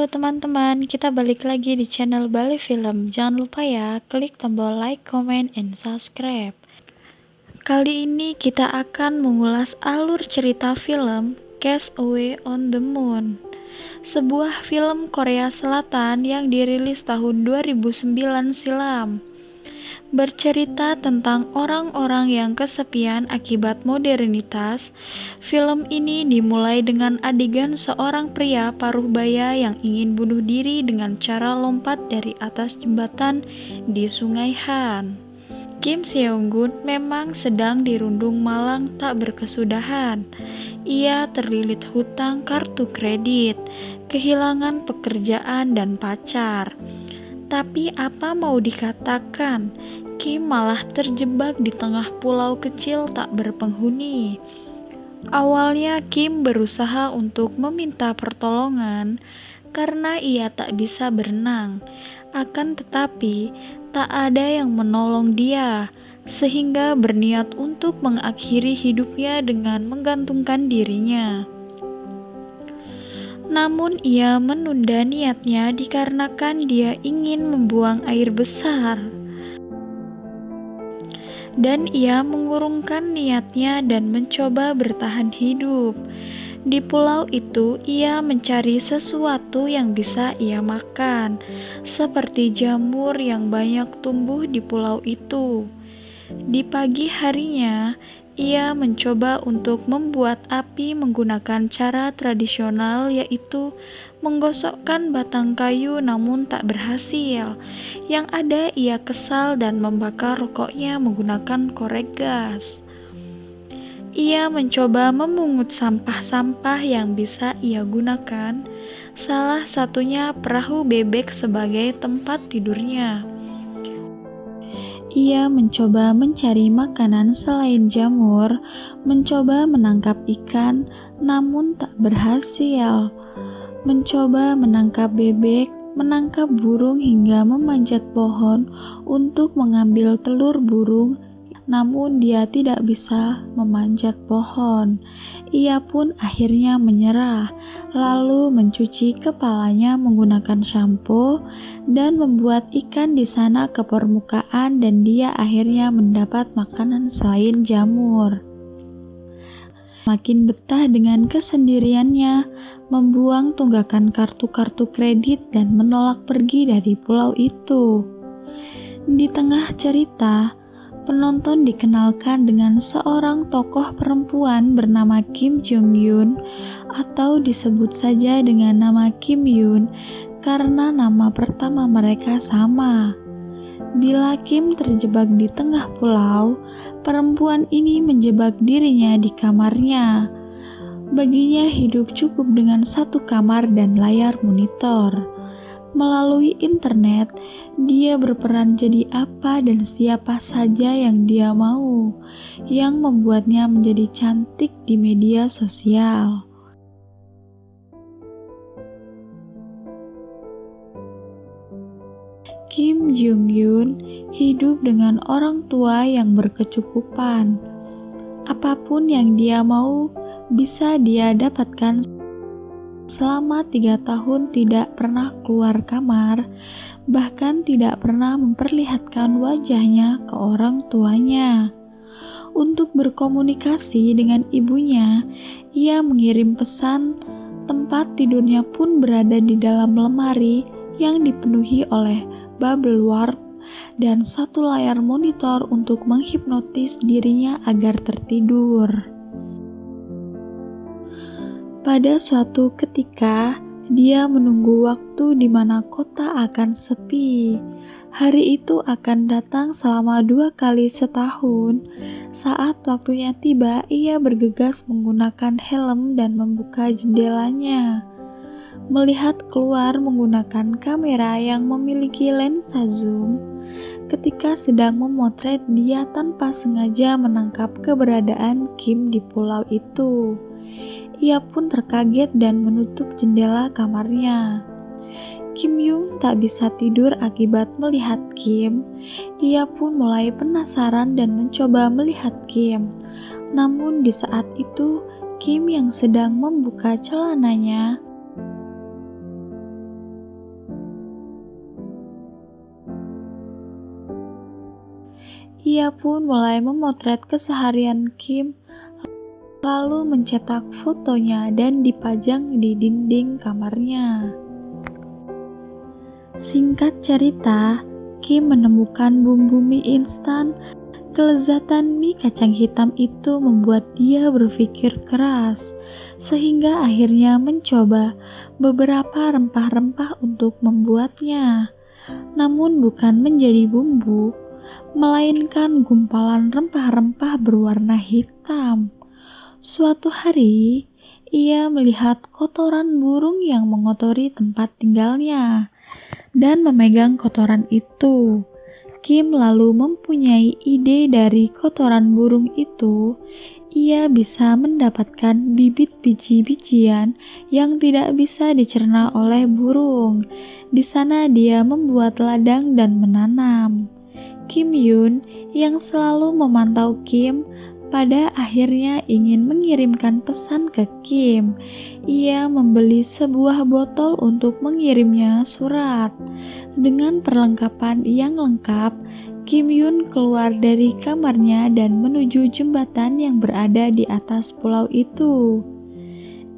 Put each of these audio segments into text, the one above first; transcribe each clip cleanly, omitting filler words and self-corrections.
Halo teman-teman, kita balik lagi di channel Bali Film. Jangan lupa ya, klik tombol like, comment, and subscribe. Kali ini kita akan mengulas alur cerita film Castaway on the Moon, sebuah film Korea Selatan yang dirilis tahun 2009 silam. Bercerita tentang orang-orang yang kesepian akibat modernitas. Film ini dimulai dengan adegan seorang pria paruh baya yang ingin bunuh diri dengan cara lompat dari atas jembatan di Sungai Han. Kim Seong-gun memang sedang dirundung malang tak berkesudahan. Ia terlilit hutang kartu kredit, kehilangan pekerjaan dan pacar. Tapi apa mau dikatakan, Kim malah terjebak di tengah pulau kecil tak berpenghuni. Awalnya Kim berusaha untuk meminta pertolongan karena ia tak bisa berenang. Akan tetapi, tak ada yang menolong dia, sehingga berniat untuk mengakhiri hidupnya dengan menggantungkan dirinya. Namun ia menunda niatnya dikarenakan dia ingin membuang air besar. Dan ia mengurungkan niatnya dan mencoba bertahan hidup. Di pulau itu ia mencari sesuatu yang bisa ia makan, seperti jamur yang banyak tumbuh di pulau itu. Di pagi harinya, ia mencoba untuk membuat api menggunakan cara tradisional, yaitu menggosokkan batang kayu, namun tak berhasil. Yang ada ia kesal dan membakar rokoknya menggunakan korek gas. Ia mencoba memungut sampah-sampah yang bisa ia gunakan, salah satunya perahu bebek sebagai tempat tidurnya. Ia mencoba mencari makanan selain jamur, mencoba menangkap ikan, namun tak berhasil. Mencoba menangkap bebek, menangkap burung hingga memanjat pohon untuk mengambil telur burung, namun dia tidak bisa memanjat pohon. Ia pun akhirnya menyerah, lalu mencuci kepalanya menggunakan sampo dan membuat ikan di sana ke permukaan, dan dia akhirnya mendapat makanan selain jamur. Makin betah dengan kesendiriannya, membuang tunggakan kartu-kartu kredit dan menolak pergi dari pulau itu. Di tengah cerita, penonton dikenalkan dengan seorang tokoh perempuan bernama Kim Jong Yun, atau disebut saja dengan nama Kim Yun karena nama pertama mereka sama. Bila Kim terjebak di tengah pulau, perempuan ini menjebak dirinya di kamarnya. Baginya hidup cukup dengan satu kamar dan layar monitor. Melalui internet, dia berperan jadi apa dan siapa saja yang dia mau, yang membuatnya menjadi cantik di media sosial. Kim Jong Yun hidup dengan orang tua yang berkecukupan. Apapun yang dia mau bisa dia dapatkan. Selama 3 tahun tidak pernah keluar kamar, bahkan tidak pernah memperlihatkan wajahnya ke orang tuanya. Untuk berkomunikasi dengan ibunya, ia mengirim pesan. Tempat tidurnya pun berada di dalam lemari yang dipenuhi oleh bubble wrap dan satu layar monitor untuk menghipnotis dirinya agar tertidur. Pada suatu ketika, dia menunggu waktu di mana kota akan sepi. Hari itu akan datang selama 2 kali setahun. Saat waktunya tiba, ia bergegas menggunakan helm dan membuka jendelanya. Melihat keluar menggunakan kamera yang memiliki lensa zoom. Ketika sedang memotret, dia tanpa sengaja menangkap keberadaan Kim di pulau itu. Ia pun terkaget dan menutup jendela kamarnya. Kim Yung tak bisa tidur akibat melihat Kim. Ia pun mulai penasaran dan mencoba melihat Kim. Namun di saat itu, Kim yang sedang membuka celananya Ia pun mulai memotret keseharian Kim, lalu mencetak fotonya dan dipajang di dinding kamarnya. Singkat cerita, Kim menemukan bumbu mie instan. Kelezatan mie kacang hitam itu membuat dia berpikir keras, sehingga akhirnya mencoba beberapa rempah-rempah untuk membuatnya. Namun bukan menjadi bumbu, melainkan gumpalan rempah-rempah berwarna hitam. Suatu hari, ia melihat kotoran burung yang mengotori tempat tinggalnya dan memegang kotoran itu. Kim lalu mempunyai ide dari kotoran burung itu. Ia bisa mendapatkan bibit biji-bijian yang tidak bisa dicerna oleh burung. Di sana dia membuat ladang dan menanam. Kim Yun yang selalu memantau Kim pada akhirnya ingin mengirimkan pesan ke Kim. Ia membeli sebuah botol untuk mengirimnya surat. Dengan perlengkapan yang lengkap, Kim Yun keluar dari kamarnya dan menuju jembatan yang berada di atas pulau itu.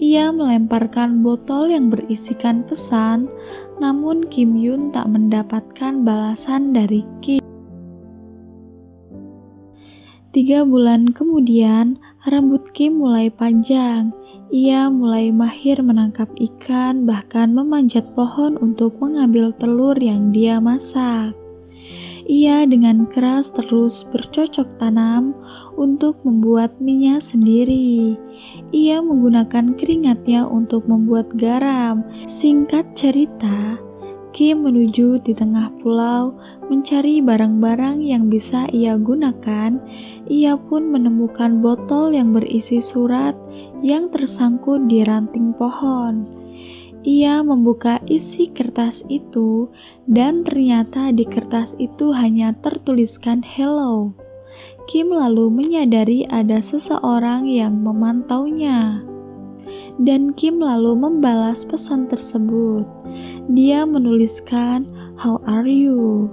Ia melemparkan botol yang berisikan pesan, namun Kim Yun tak mendapatkan balasan dari Kim. 3 bulan kemudian, rambut Kim mulai panjang. Ia mulai mahir menangkap ikan, bahkan memanjat pohon untuk mengambil telur yang dia masak. Ia dengan keras terus bercocok tanam untuk membuat mie-nya sendiri. Ia menggunakan keringatnya untuk membuat garam. Singkat cerita, Kim menuju di tengah pulau mencari barang-barang yang bisa ia gunakan. Ia pun menemukan botol yang berisi surat yang tersangkut di ranting pohon. Ia membuka isi kertas itu dan ternyata di kertas itu hanya tertuliskan hello. Kim lalu menyadari ada seseorang yang memantaunya. Dan Kim lalu membalas pesan tersebut. Dia menuliskan, "How are you?"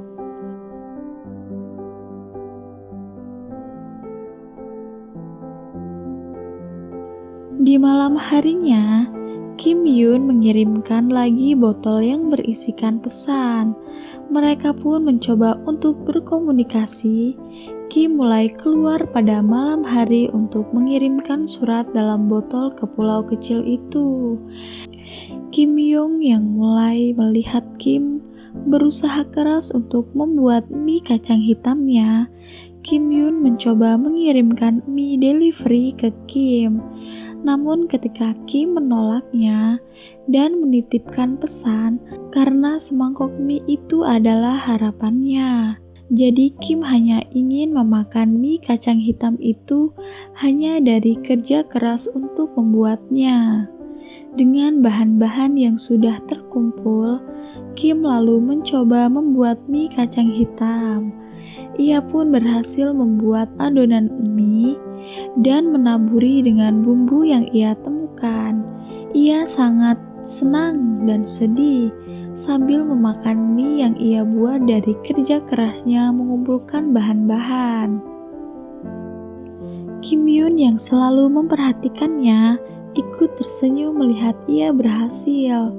Di malam harinya, Kim Yun mengirimkan lagi botol yang berisikan pesan. Mereka pun mencoba untuk berkomunikasi. Kim mulai keluar pada malam hari untuk mengirimkan surat dalam botol ke pulau kecil itu. Kim Yong yang mulai melihat Kim berusaha keras untuk membuat mie kacang hitamnya. Kim Yun mencoba mengirimkan mie delivery ke Kim. Namun ketika Kim menolaknya dan menitipkan pesan karena semangkok mie itu adalah harapannya. Jadi Kim hanya ingin memakan mie kacang hitam itu hanya dari kerja keras untuk membuatnya. Dengan bahan-bahan yang sudah terkumpul, Kim lalu mencoba membuat mie kacang hitam. Ia pun berhasil membuat adonan mie dan menaburi dengan bumbu yang ia temukan. Ia sangat senang dan sedih sambil memakan mie yang ia buat dari kerja kerasnya mengumpulkan bahan-bahan. Kim Yun yang selalu memperhatikannya ikut tersenyum melihat ia berhasil.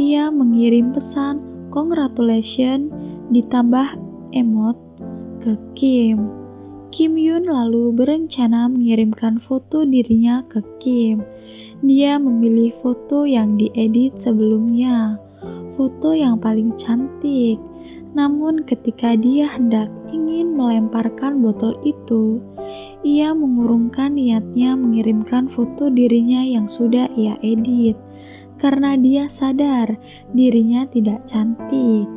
Ia mengirim pesan congratulations ditambah emot ke Kim. Kim Yun lalu berencana mengirimkan foto dirinya ke Kim. Dia memilih foto yang diedit sebelumnya, foto yang paling cantik. Namun ketika dia hendak ingin melemparkan botol itu, ia mengurungkan niatnya mengirimkan foto dirinya yang sudah ia edit, karena dia sadar dirinya tidak cantik.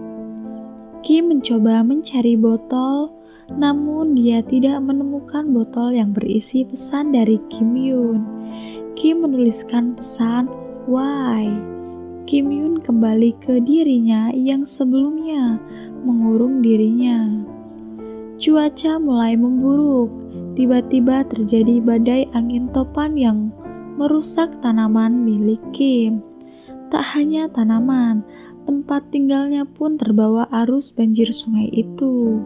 Kim mencoba mencari botol, namun dia tidak menemukan botol yang berisi pesan dari Kim Yun. Kim menuliskan pesan, "Why?" Kim Yun kembali ke dirinya yang sebelumnya mengurung dirinya. Cuaca mulai memburuk. Tiba-tiba terjadi badai angin topan yang merusak tanaman milik Kim. Tak hanya tanaman, tempat tinggalnya pun terbawa arus banjir sungai itu.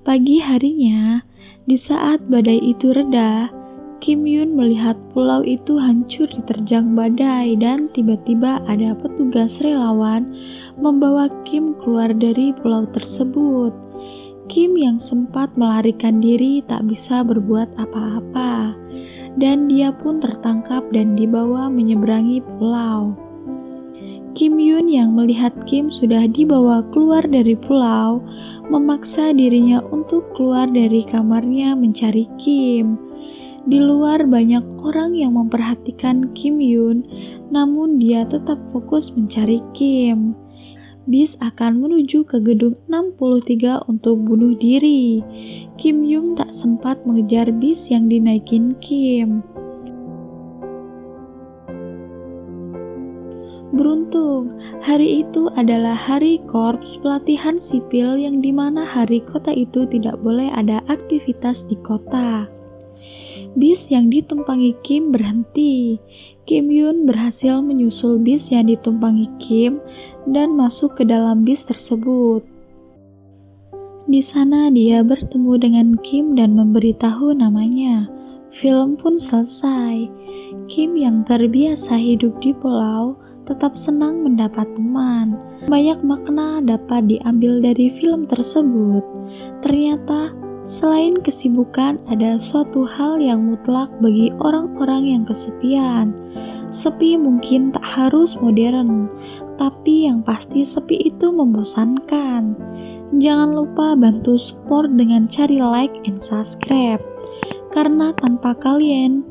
Pagi harinya, di saat badai itu reda, Kim Yun melihat pulau itu hancur diterjang badai dan tiba-tiba ada petugas relawan membawa Kim keluar dari pulau tersebut. Kim yang sempat melarikan diri tak bisa berbuat apa-apa, dan dia pun tertangkap dan dibawa menyeberangi pulau. Kim Yun yang melihat Kim sudah dibawa keluar dari pulau, memaksa dirinya untuk keluar dari kamarnya mencari Kim. Di luar banyak orang yang memperhatikan Kim Yun, namun dia tetap fokus mencari Kim. Bis akan menuju ke gedung 63 untuk bunuh diri. Kim Yun tak sempat mengejar bis yang dinaikin Kim. Beruntung, hari itu adalah hari korps pelatihan sipil yang dimana hari kota itu tidak boleh ada aktivitas di kota. Bis yang ditumpangi Kim berhenti. Kim Yun berhasil menyusul bis yang ditumpangi Kim dan masuk ke dalam bis tersebut. Di sana dia bertemu dengan Kim dan memberitahu namanya. Film pun selesai. Kim yang terbiasa hidup di pulau tetap senang mendapat teman. Banyak makna dapat diambil dari film tersebut. Ternyata selain kesibukan, ada suatu hal yang mutlak bagi orang-orang yang kesepian. Sepi mungkin tak harus modern, tapi yang pasti sepi itu membosankan. Jangan lupa bantu support dengan cari like and subscribe. Karena tanpa kalian,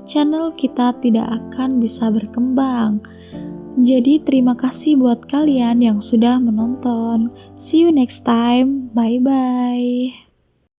channel kita tidak akan bisa berkembang. Jadi terima kasih buat kalian yang sudah menonton. See you next time. Bye-bye.